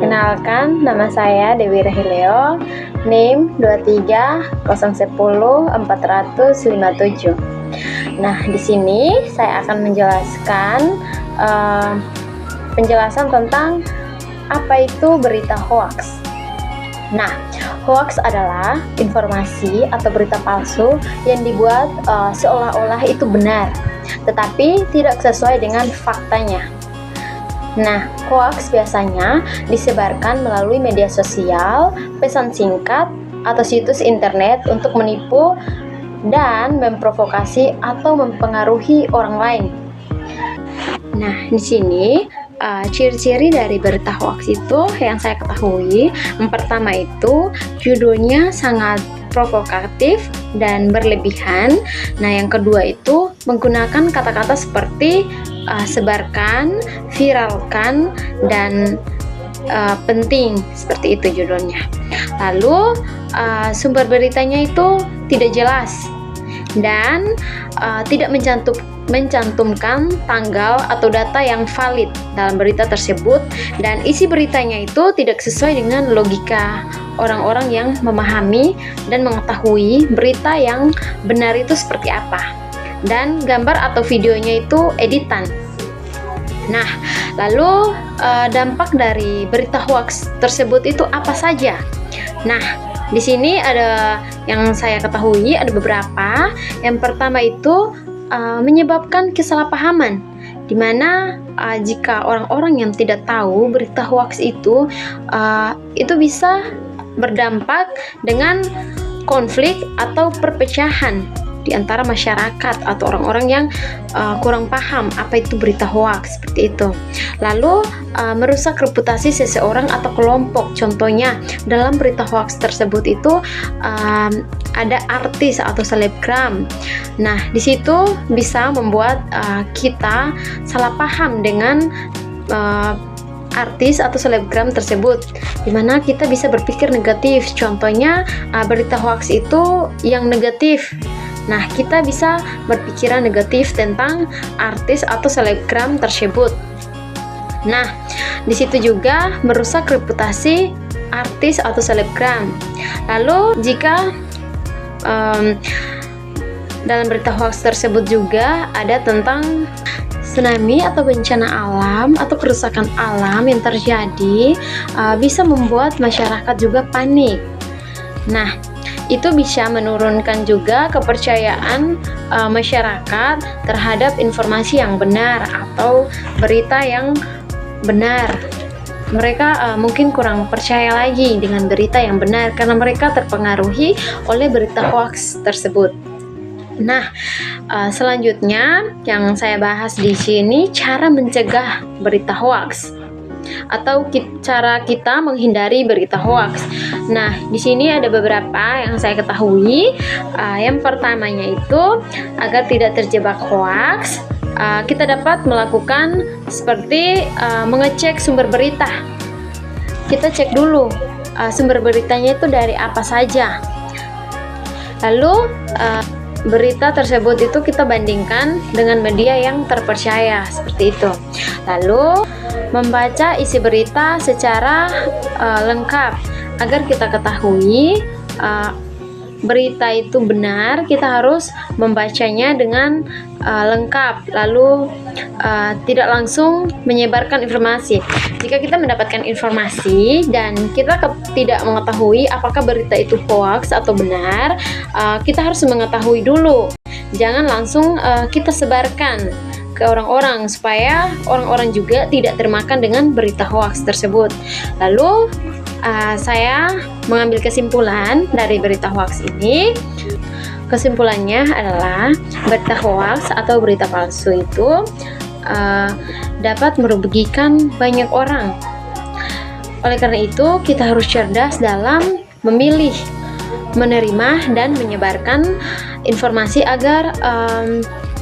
Perkenalkan, nama saya Dewi Rahileo, NIM 23010457. Nah, di sini saya akan menjelaskan penjelasan tentang apa itu berita hoaks. Nah, hoaks adalah informasi atau berita palsu yang dibuat seolah-olah itu benar, tetapi tidak sesuai dengan faktanya. Nah, hoaks biasanya disebarkan melalui media sosial, pesan singkat, atau situs internet untuk menipu dan memprovokasi atau mempengaruhi orang lain. Nah, di sini ciri-ciri dari berita hoaks itu yang saya ketahui, yang pertama itu judulnya sangat provokatif dan berlebihan. Nah, yang kedua itu menggunakan kata-kata seperti sebarkan, viralkan, dan penting, seperti itu judulnya. Lalu sumber beritanya itu tidak jelas dan tidak mencantumkan tanggal atau data yang valid dalam berita tersebut, dan isi beritanya itu tidak sesuai dengan logika orang-orang yang memahami dan mengetahui berita yang benar itu seperti apa, dan gambar atau videonya itu editan. Nah, lalu dampak dari berita hoaks tersebut itu apa saja? Nah, di sini ada yang saya ketahui, ada beberapa. Yang pertama itu menyebabkan kesalahpahaman, di mana jika orang-orang yang tidak tahu berita hoaks itu bisa berdampak dengan konflik atau perpecahan di antara masyarakat atau orang-orang yang kurang paham apa itu berita hoaks, seperti itu. Lalu merusak reputasi seseorang atau kelompok. Contohnya dalam berita hoaks tersebut itu ada artis atau selebgram. Nah, di situ bisa membuat kita salah paham dengan artis atau selebgram tersebut, dimana kita bisa berpikir negatif. Contohnya berita hoaks itu yang negatif. Nah, kita bisa berpikiran negatif tentang artis atau selebgram tersebut. Nah, di situ juga merusak reputasi artis atau selebgram. Lalu jika dalam berita hoaks tersebut juga ada tentang tsunami atau bencana alam atau kerusakan alam yang terjadi, bisa membuat masyarakat juga panik. Nah, itu bisa menurunkan juga kepercayaan masyarakat terhadap informasi yang benar atau berita yang benar. Mereka mungkin kurang percaya lagi dengan berita yang benar karena mereka terpengaruhi oleh berita hoaks tersebut. Nah, selanjutnya yang saya bahas di sini cara mencegah berita hoaks atau cara kita menghindari berita hoaks. Nah, di sini ada beberapa yang saya ketahui. Yang pertamanya itu agar tidak terjebak hoaks, kita dapat melakukan seperti mengecek sumber berita. Kita cek dulu sumber beritanya itu dari apa saja. Lalu berita tersebut itu kita bandingkan dengan media yang terpercaya, seperti itu. Lalu membaca isi berita secara lengkap agar kita ketahui berita itu benar. Kita harus membacanya dengan lengkap, lalu tidak langsung menyebarkan informasi. Jika kita mendapatkan informasi dan kita tidak mengetahui apakah berita itu hoaks atau benar, kita harus mengetahui dulu. Jangan langsung kita sebarkan ke orang-orang, supaya orang-orang juga tidak termakan dengan berita hoaks tersebut. Lalu saya mengambil kesimpulan dari berita hoaks ini. Kesimpulannya adalah berita hoaks atau berita palsu itu dapat merugikan banyak orang. Oleh karena itu, kita harus cerdas dalam memilih, menerima, dan menyebarkan informasi agar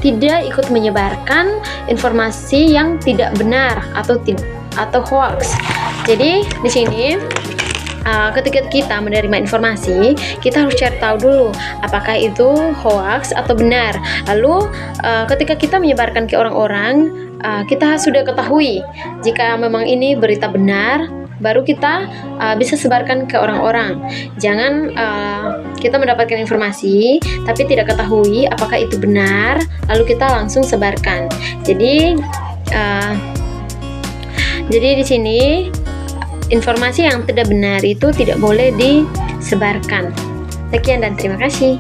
tidak ikut menyebarkan informasi yang tidak benar atau hoaks. Jadi di sini ketika kita menerima informasi, kita harus cari tahu dulu apakah itu hoaks atau benar. Lalu ketika kita menyebarkan ke orang-orang, kita sudah ketahui jika memang ini berita benar baru kita bisa sebarkan ke orang-orang. Jangan kita mendapatkan informasi tapi tidak ketahui apakah itu benar, lalu kita langsung sebarkan. Jadi di sini informasi yang tidak benar itu tidak boleh disebarkan. Sekian dan terima kasih.